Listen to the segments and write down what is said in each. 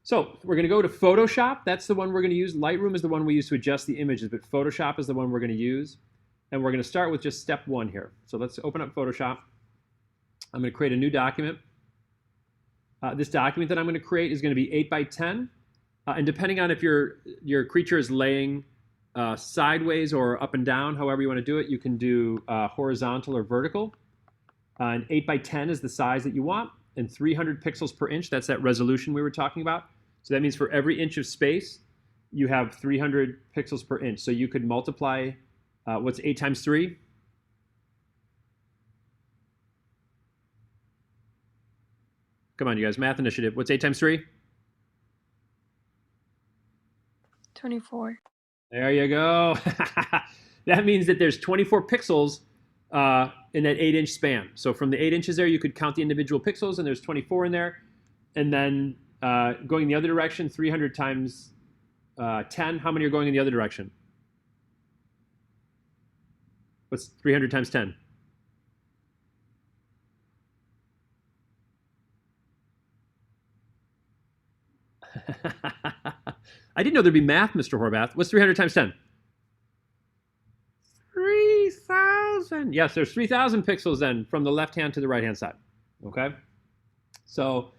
So we're going to go to Photoshop. That's the one we're going to use. Lightroom is the one we use to adjust the images, but Photoshop is the one we're going to use. And we're going to start with just step one here. So let's open up Photoshop. I'm going to create a new document. This document that I'm going to create is going to be 8 by 10. And depending on if your creature is laying sideways or up and down, however you want to do it, you can do horizontal or vertical. And 8 by 10 is the size that you want. And 300 pixels per inch, that's that resolution we were talking about. So that means for every inch of space, you have 300 pixels per inch. So you could multiply, what's 8 times 3? Come on, you guys, math initiative. What's 8 times 3? 24. There you go. That means that there's 24 pixels in that 8-inch span. So from the 8 inches there, you could count the individual pixels, and there's 24 in there. And then going the other direction, 300 times 10. How many are going in the other direction? What's 300 times 10? I didn't know there'd be math, Mr. Horvath. What's 300 times 10? 3,000. Yes, there's 3,000 pixels then from the left hand to the right hand side. Okay, so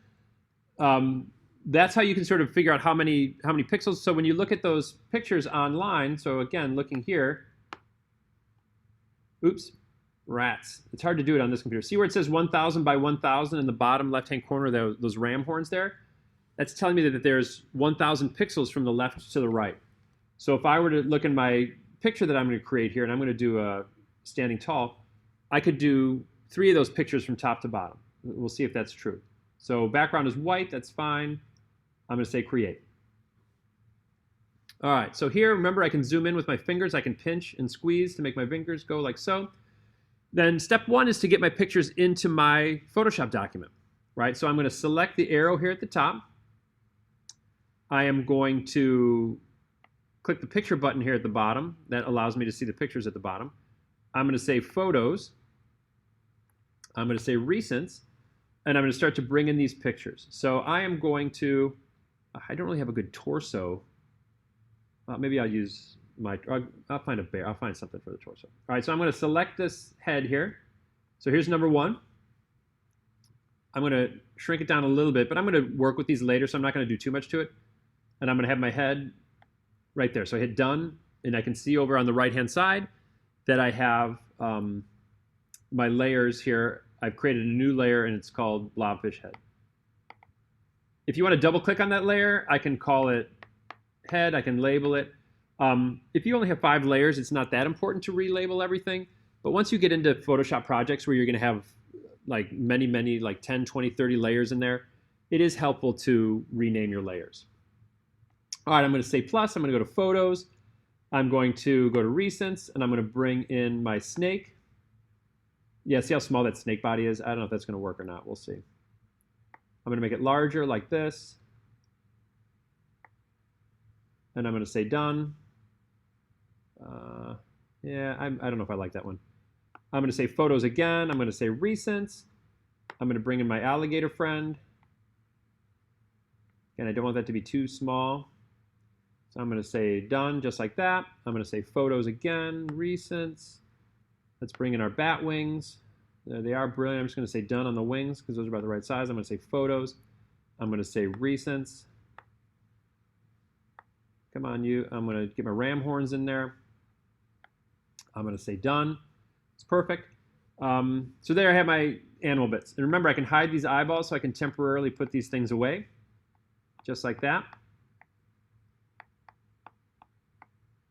that's how you can sort of figure out how many pixels. So when you look at those pictures online, so again, looking here, oops, rats. It's hard to do it on this computer. See where it says 1,000 by 1,000 in the bottom left-hand corner, those ram horns there? That's telling me that there's 1,000 pixels from the left to the right. So if I were to look in my picture that I'm going to create here, and I'm going to do a standing tall, I could do 3 of those pictures from top to bottom. We'll see if that's true. So background is white, that's fine. I'm going to say create. All right, so here, remember, I can zoom in with my fingers. I can pinch and squeeze to make my fingers go like so. Then step 1 is to get my pictures into my Photoshop document, right? So I'm going to select the arrow here at the top. I am going to click the picture button here at the bottom. That allows me to see the pictures at the bottom. I'm going to say Photos. I'm going to say Recents. And I'm going to start to bring in these pictures. So I am going to, I don't really have a good torso. Maybe I'll use my, I'll find a bear. I'll find something for the torso. All right, so I'm going to select this head here. So here's number 1. I'm going to shrink it down a little bit, but I'm going to work with these later, so I'm not going to do too much to it. And I'm going to have my head right there. So I hit done, and I can see over on the right-hand side that I have my layers here. I've created a new layer, and it's called Blobfish Head. If you want to double-click on that layer, I can call it Head. I can label it. If you only have 5 layers, it's not that important to relabel everything. But once you get into Photoshop projects where you're going to have like many, like 10, 20, 30 layers in there, it is helpful to rename your layers. All right, I'm going to say plus. I'm going to go to Photos. I'm going to go to Recents, and I'm going to bring in my snake. Yeah, see how small that snake body is? I don't know if that's going to work or not. We'll see. I'm going to make it larger like this. And I'm going to say done. Yeah, I don't know if I like that one. I'm going to say Photos again. I'm going to say Recents. I'm going to bring in my alligator friend. And I don't want that to be too small. So I'm going to say done just like that. I'm going to say Photos again, Recents. Let's bring in our bat wings. There they are, brilliant. I'm just going to say done on the wings because those are about the right size. I'm going to say Photos. I'm going to say Recents. Come on, you. I'm going to get my ram horns in there. I'm going to say done. It's perfect. So there I have my animal bits. And remember, I can hide these eyeballs so I can temporarily put these things away. Just like that.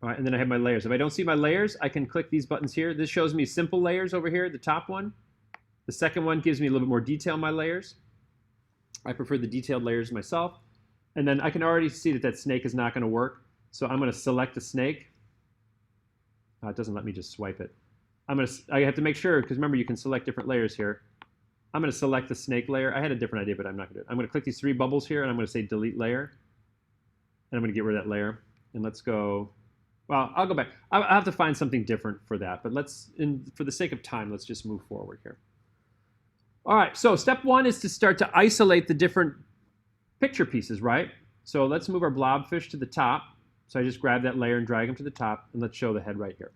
All right, and then I have my layers. If I don't see my layers, I can click these buttons here. This shows me simple layers over here, the top one. The second one gives me a little bit more detail in my layers. I prefer the detailed layers myself. And then I can already see that that snake is not going to work. So I'm going to select the snake. It doesn't let me just swipe it. I have to make sure, because remember, you can select different layers here. I'm going to select the snake layer. I had a different idea, but I'm not going to do it. I'm going to click these 3 bubbles here, and I'm going to say delete layer. And I'm going to get rid of that layer. And let's go. Well, I'll go back. I'll have to find something different for that. But let's, for the sake of time, let's just move forward here. All right, so step 1 is to start to isolate the different picture pieces, right? So let's move our blobfish to the top. So I just grab that layer and drag him to the top, and let's show the head right here.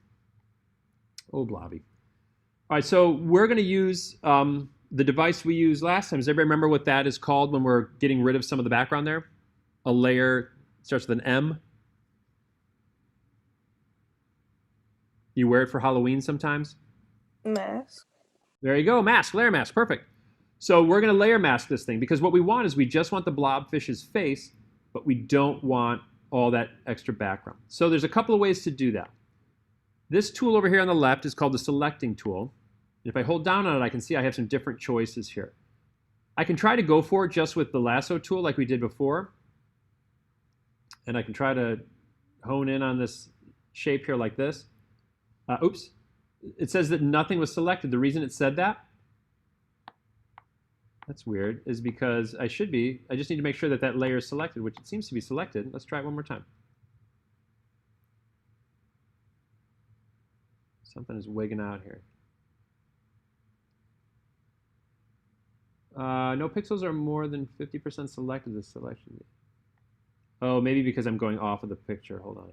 Oh, blobby. All right, so we're going to use the device we used last time. Does everybody remember what that is called when we're getting rid of some of the background there? A layer starts with an M. You wear it for Halloween sometimes? Mask. There you go, mask, layer mask, perfect. So we're going to layer mask this thing because what we want is we just want the blobfish's face, but we don't want all that extra background. So there's a couple of ways to do that. This tool over here on the left is called the selecting tool. If I hold down on it, I can see I have some different choices here. I can try to go for it just with the lasso tool like we did before. And I can try to hone in on this shape here like this. Oops. It says that nothing was selected. The reason it said that, that's weird, is because I just need to make sure that that layer is selected, which it seems to be selected. Let's try it one more time. Something is wigging out here. No pixels are more than 50% selected this selection. Oh, maybe because I'm going off of the picture. Hold on.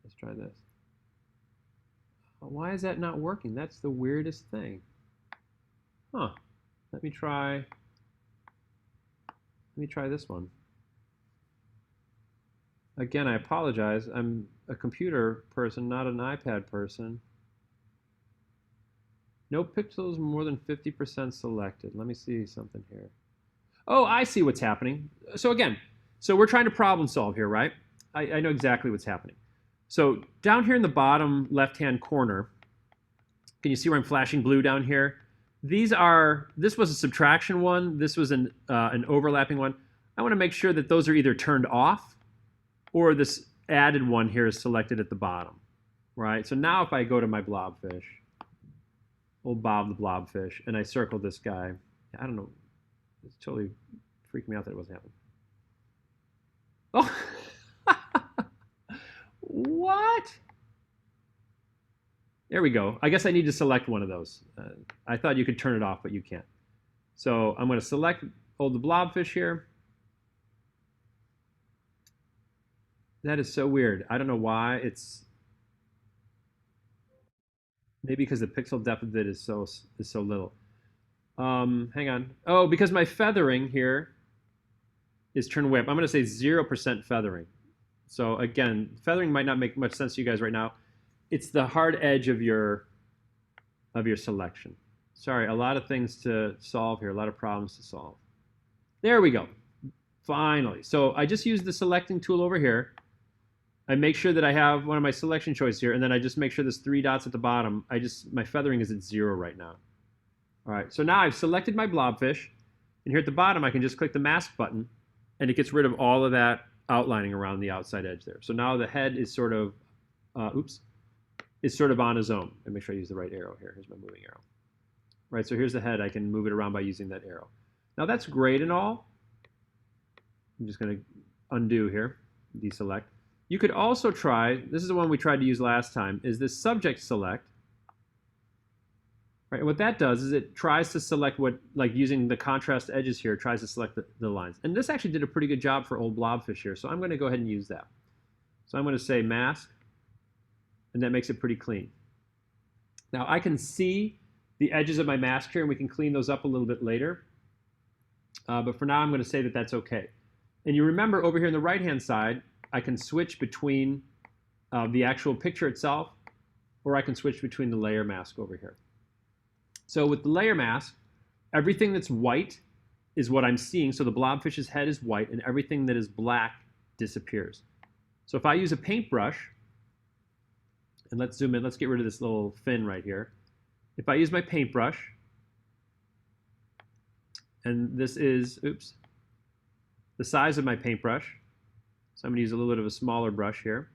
Let's try this. Why is that not working? That's the weirdest thing. Huh. Let me try this one. Again, I apologize. I'm a computer person, not an iPad person. No pixels more than 50% selected. Let me see something here. Oh, I see what's happening. So again, we're trying to problem solve here, right? I know exactly what's happening. So down here in the bottom left-hand corner, can you see where I'm flashing blue down here? This was a subtraction one. This was an overlapping one. I want to make sure that those are either turned off or this added one here is selected at the bottom, right? So now if I go to my blobfish, old Bob the blobfish, and I circle this guy, I don't know, it's totally freaked me out that it wasn't happening. Oh, what? There we go. I guess I need to select one of those. I thought you could turn it off, but you can't. So I'm going to select the blobfish here. That is so weird. I don't know why. It's maybe because the pixel depth of it is so little. Hang on. Oh, because my feathering here is turned way up. I'm going to say 0% feathering. So again, feathering might not make much sense to you guys right now. It's the hard edge of your selection. Sorry, a lot of things to solve here, a lot of problems to solve. There we go. Finally. So I just use the selecting tool over here. I make sure that I have one of my selection choices here, and then I just make sure there's 3 dots at the bottom. My feathering is at 0 right now. All right, so now I've selected my blobfish, and here at the bottom I can just click the mask button, and it gets rid of all of that outlining around the outside edge there. So now the head is sort of, is sort of on his own. Let me make sure I use the right arrow here. Here's my moving arrow. Right, so here's the head. I can move it around by using that arrow. Now that's great and all. I'm just going to undo here, deselect. You could also try, this is the one we tried to use last time, is this subject select. Right, and what that does is it tries to select what, like using the contrast edges here, tries to select the lines. And this actually did a pretty good job for old blobfish here, so I'm going to go ahead and use that. So I'm going to say mask, and that makes it pretty clean. Now I can see the edges of my mask here, and we can clean those up a little bit later. But for now, I'm going to say that that's okay. And you remember over here on the right-hand side, I can switch between the actual picture itself, or I can switch between the layer mask over here. So with the layer mask, everything that's white is what I'm seeing. So the blobfish's head is white, and everything that is black disappears. So if I use a paintbrush, and let's zoom in, let's get rid of this little fin right here. If I use my paintbrush, and this is, oops, the size of my paintbrush, so I'm going to use a little bit of a smaller brush here.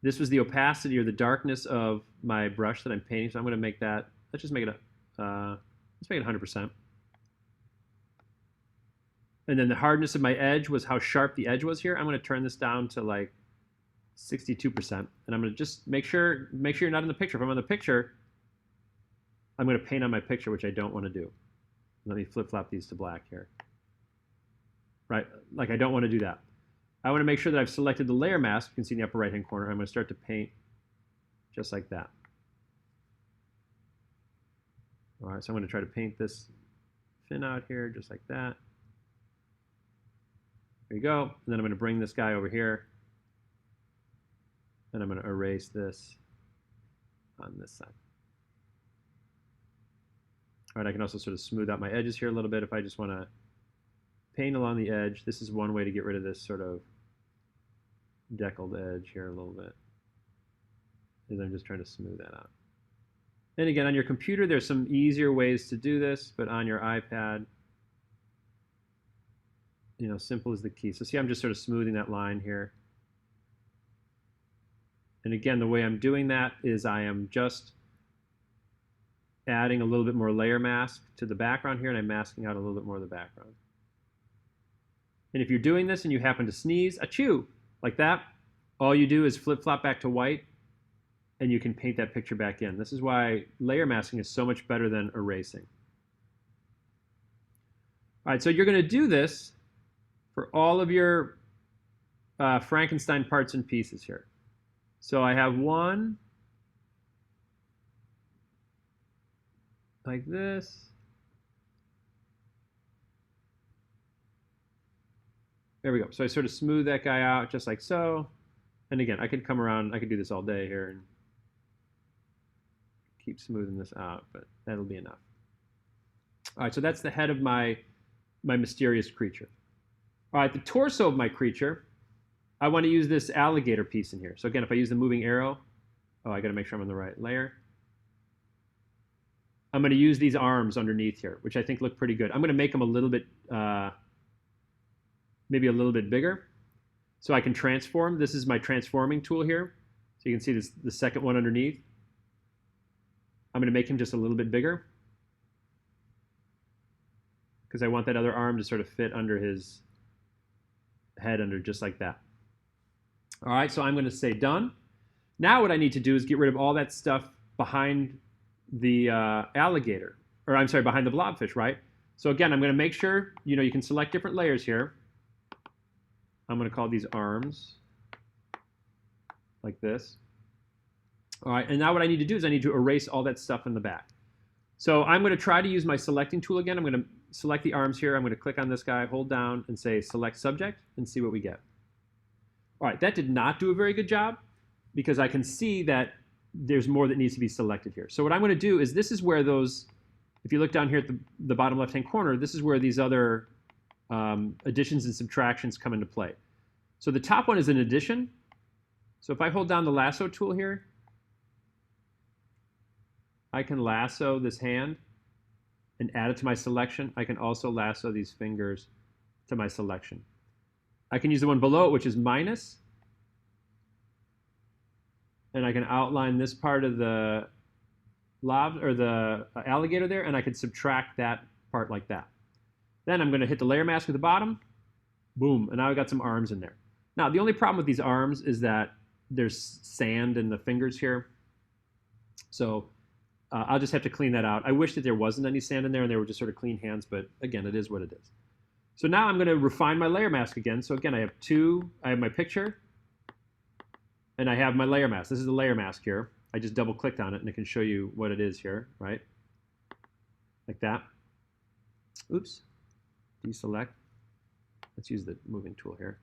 This was the opacity or the darkness of my brush that I'm painting, so I'm going to make that, let's just make it, let's make it 100%. And then the hardness of my edge was how sharp the edge was here. I'm going to turn this down to like 62%, and I'm going to just make sure you're not in the picture. If I'm on the picture, I'm going to paint on my picture, which I don't want to do. Let me flip-flop these to black here. Right, like I don't want to do that. I want to make sure that I've selected the layer mask. You can see in the upper right-hand corner. I'm going to start to paint just like that. All right, so I'm going to try to paint this fin out here just like that. There you go. And then I'm going to bring this guy over here. And I'm going to erase this on this side. All right, I can also sort of smooth out my edges here a little bit if I just want to paint along the edge. This is one way to get rid of this sort of deckled edge here a little bit. And I'm just trying to smooth that out. And again, on your computer, there's some easier ways to do this, but on your iPad, you know, simple is the key. So see, I'm just sort of smoothing that line here. And again, the way I'm doing that is I am just adding a little bit more layer mask to the background here, and I'm masking out a little bit more of the background. And if you're doing this and you happen to sneeze, achoo, like that, all you do is flip-flop back to white, and you can paint that picture back in. This is why layer masking is so much better than erasing. All right, so you're going to do this for all of your Frankenstein parts and pieces here. So I have one like this. There we go. So I sort of smooth that guy out just like so. And again, I could come around, I could do this all day here and keep smoothing this out, but that'll be enough. All right, so that's the head of my mysterious creature. All right, the torso of my creature, I want to use this alligator piece in here. So again, if I use the moving arrow, oh, I got to make sure I'm on the right layer. I'm going to use these arms underneath here, which I think look pretty good. I'm going to make them a little bit, maybe a little bit bigger, so I can transform. This is my transforming tool here. So you can see this, the second one underneath. I'm going to make him just a little bit bigger because I want that other arm to sort of fit under his head under just like that. All right, so I'm going to say done. Now what I need to do is get rid of all that stuff behind the alligator, or I'm sorry, behind the blobfish, right? So again, I'm going to make sure, you know, you can select different layers here. I'm going to call these arms like this. All right, and now what I need to do is I need to erase all that stuff in the back. So I'm going to try to use my selecting tool again. I'm going to select the arms here. I'm going to click on this guy, hold down, and say select subject, and see what we get. All right, that did not do a very good job because I can see that there's more that needs to be selected here. So what I'm going to do is this is where those, if you look down here at the bottom left-hand corner, this is where these other additions and subtractions come into play. So the top one is an addition. So if I hold down the lasso tool here, I can lasso this hand and add it to my selection. I can also lasso these fingers to my selection. I can use the one below it, which is minus, and I can outline this part of the alligator there, and I can subtract that part like that. Then I'm going to hit the layer mask at the bottom, boom, and now I've got some arms in there. Now the only problem with these arms is that there's sand in the fingers here, so I'll just have to clean that out. I wish that there wasn't any sand in there and they were just sort of clean hands, but again, it is what it is. So now I'm going to refine my layer mask again. So again, I have my picture, and I have my layer mask. This is the layer mask here. I just double clicked on it and it can show you what it is here, right? Like that. Oops, deselect. Let's use the moving tool here.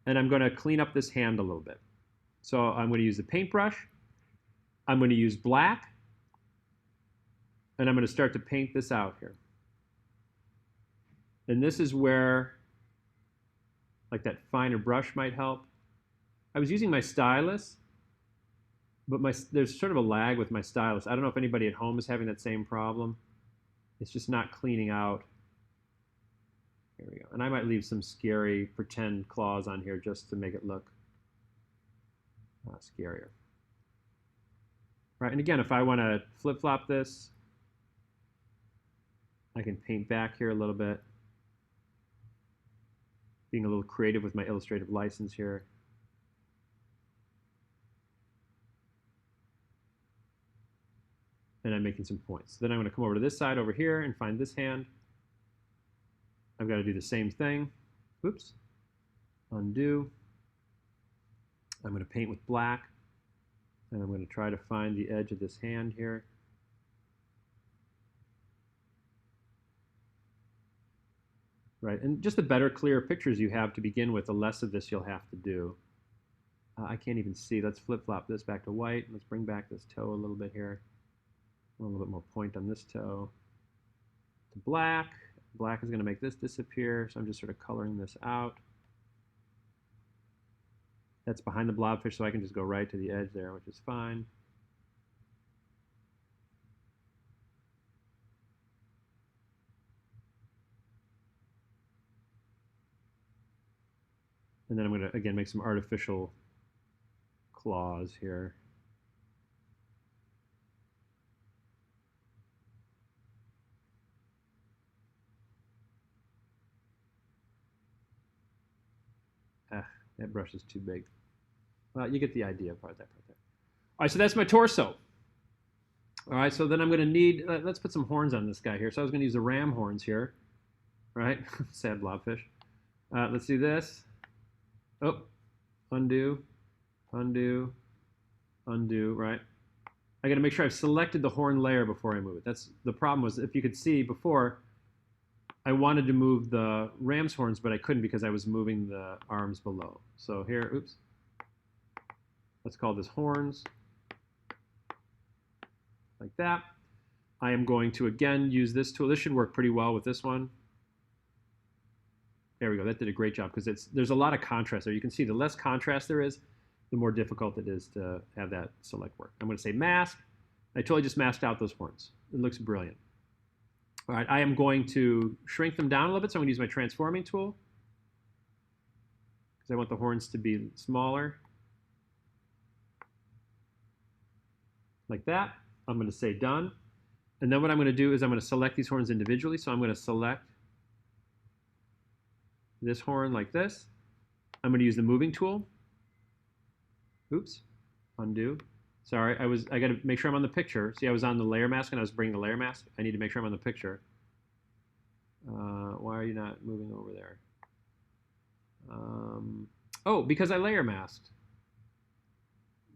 And I'm going to clean up this hand a little bit. So I'm going to use the paintbrush. I'm going to use black. And I'm going to start to paint this out here. And this is where, like, that finer brush might help. I was using my stylus, but there's sort of a lag with my stylus. I don't know if anybody at home is having that same problem. It's just not cleaning out. Here we go. And I might leave some scary pretend claws on here just to make it look scarier. Right, and again, if I want to flip-flop this, I can paint back here a little bit. Being a little creative with my illustrative license here. And I'm making some points. Then I'm going to come over to this side over here and find this hand. I've got to do the same thing. Oops. Undo. I'm going to paint with black, and I'm going to try to find the edge of this hand here. Right, and just the better, clearer pictures you have to begin with, the less of this you'll have to do. I can't even see. Let's flip-flop this back to white. Let's bring back this toe a little bit here. A little bit more point on this toe. To black. Black is going to make this disappear, so I'm just sort of coloring this out. That's behind the blobfish, so I can just go right to the edge there, which is fine. And then I'm going to, again, make some artificial claws here. That brush is too big. Well, you get the idea of that part there. All right, so that's my torso. All right, so then I'm going to need, let's put some horns on this guy here. So I was going to use the ram horns here, right? Sad blobfish. Let's do this. Oh, undo, undo, undo, right? I got to make sure I've selected the horn layer before I move it. That's the problem was, if you could see before, I wanted to move the ram's horns, but I couldn't because I was moving the arms below. So here, oops. Let's call this horns. Like that. I am going to, again, use this tool. This should work pretty well with this one. There we go. That did a great job because there's a lot of contrast there. You can see the less contrast there is, the more difficult it is to have that select work. I'm going to say mask. I totally just masked out those horns. It looks brilliant. All right, I am going to shrink them down a little bit, so I'm going to use my transforming tool because I want the horns to be smaller. Like that. I'm going to say done. And then what I'm going to do is I'm going to select these horns individually. So I'm going to select this horn like this. I'm going to use the moving tool. Oops, undo. Sorry, I got to make sure I'm on the picture. See, I was on the layer mask and I was bringing the layer mask. I need to make sure I'm on the picture. Why are you not moving over there? Oh, because I layer masked.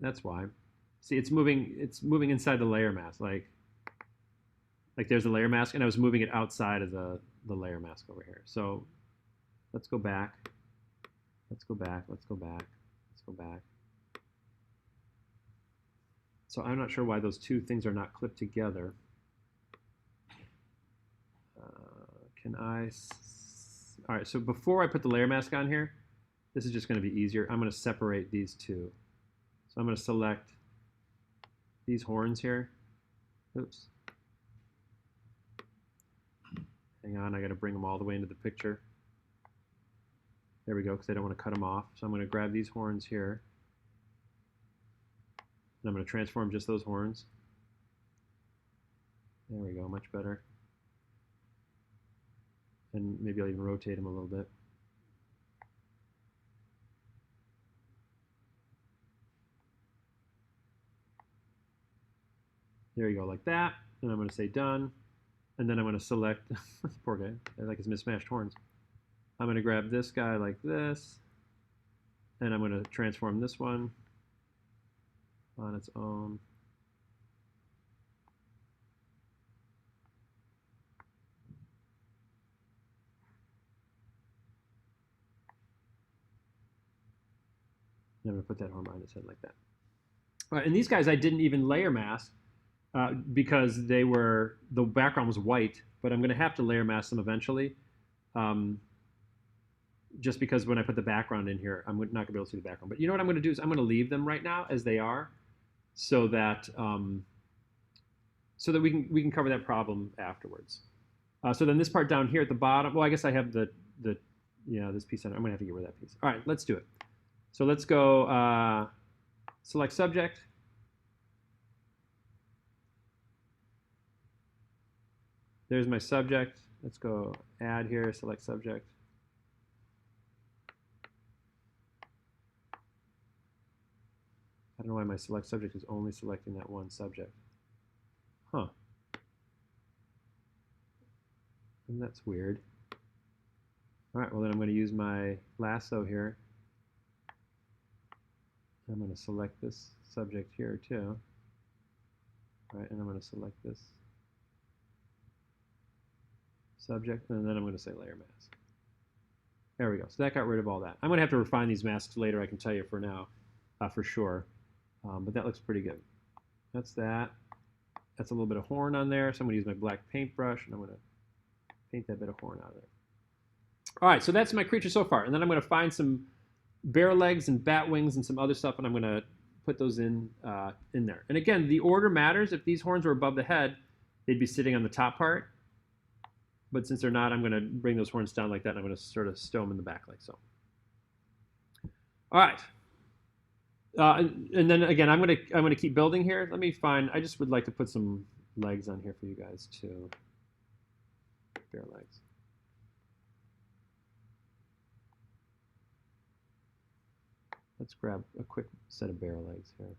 That's why. See, it's moving inside the layer mask. Like there's a layer mask, and I was moving it outside of the layer mask over here. So let's go back. Let's go back. Let's go back. Let's go back. So I'm not sure why those two things are not clipped together. Can I? All right, so before I put the layer mask on here, this is just going to be easier. I'm going to separate these two. So I'm going to select these horns here. Oops. Hang on, I got to bring them all the way into the picture. There we go, because I don't want to cut them off. So I'm going to grab these horns here. And I'm going to transform just those horns. There we go, much better. And maybe I'll even rotate them a little bit. There you go, like that. And I'm going to say done. And then I'm going to select, poor guy, I like his mismatched horns. I'm going to grab this guy like this. And I'm going to transform this one on its own. And I'm going to put that horn behind his head like that. All right, and these guys I didn't even layer mask because the background was white, but I'm going to have to layer mask them eventually. Just because when I put the background in here, I'm not going to be able to see the background. But you know what I'm going to do is I'm going to leave them right now as they are, so that we can cover that problem afterwards. So then this part down here at the bottom, well, I guess I have this piece on it. I'm going to have to get rid of that piece. All right, let's do it. So let's go select subject. There's my subject. Let's go add here, select subject. I don't know why my select subject is only selecting that one subject. Huh. And that's weird. All right, well then I'm going to use my lasso here. I'm going to select this subject here too. All right, and I'm going to select this subject, and then I'm going to say layer mask. There we go. So that got rid of all that. I'm going to have to refine these masks later, I can tell you for now, for sure. But that looks pretty good. That's that. That's a little bit of horn on there, so I'm going to use my black paintbrush, and I'm going to paint that bit of horn out of there. All right, so that's my creature so far. And then I'm going to find some bear legs and bat wings and some other stuff, and I'm going to put those in there. And again, the order matters. If these horns were above the head, they'd be sitting on the top part. But since they're not, I'm going to bring those horns down like that, and I'm going to sort of stow them in the back like so. All right. And then again, I'm going to keep building here. Let me find. I just would like to put some legs on here for you guys too. Bear legs. Let's grab a quick set of bear legs here.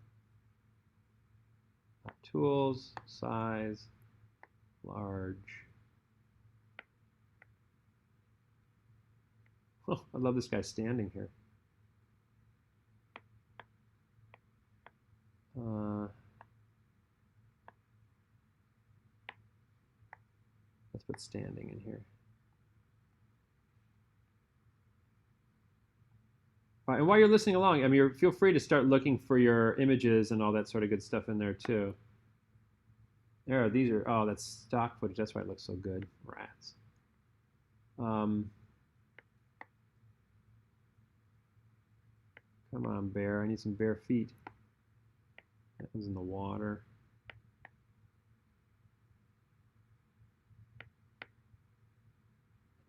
Tools, size, large. Oh, I love this guy standing here. Let's put standing in here. All right, and while you're listening along, I mean, feel free to start looking for your images and all that sort of good stuff in there too. There, these are, oh, that's stock footage. That's why it looks so good. Rats. Come on, bear. I need some bare feet. That one's in the water.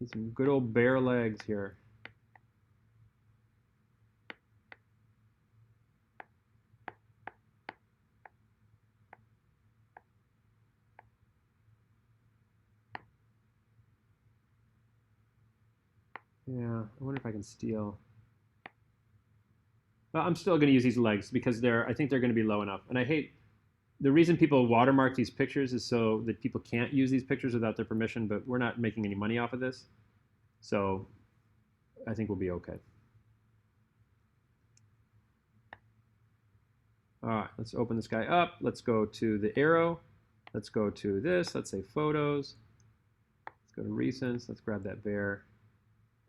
Need some good old bear legs here. Yeah, I wonder if I can steal. Well, I'm still going to use these legs because I think they're going to be low enough. And I hate, the reason people watermark these pictures is so that people can't use these pictures without their permission, but we're not making any money off of this. So I think we'll be okay. All right, let's open this guy up. Let's go to the arrow. Let's go to this. Let's say photos. Let's go to recents. Let's grab that bear.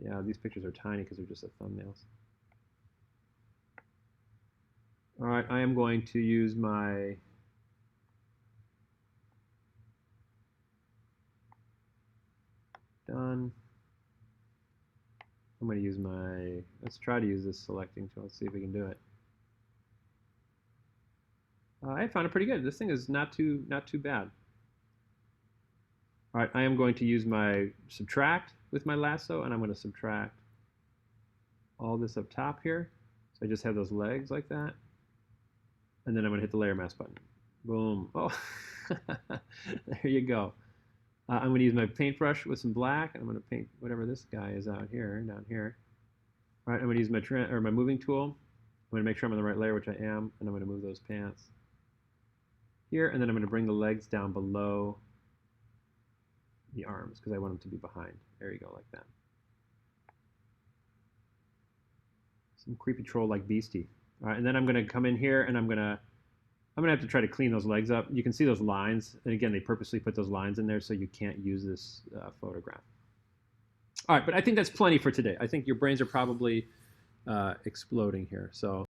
Yeah, these pictures are tiny because they're just the thumbnails. All right, I am going to use my done. I'm going to use my, let's try to use this selecting tool. Let's see if we can do it. I found it pretty good. This thing is not too bad. All right, I am going to use my subtract with my lasso, and I'm going to subtract all this up top here. So I just have those legs like that. And then I'm going to hit the layer mask button. Boom. Oh, there you go. I'm going to use my paintbrush with some black, and I'm going to paint whatever this guy is out here, down here. All right, I'm going to use my moving tool. I'm going to make sure I'm on the right layer, which I am, and I'm going to move those pants here, and then I'm going to bring the legs down below the arms because I want them to be behind. There you go, like that. Some creepy troll like beastie. All right, and then I'm going to come in here and I'm going to have to try to clean those legs up. You can see those lines, and again, they purposely put those lines in there so you can't use this photograph. All right, but I think that's plenty for today. I think your brains are probably exploding here. So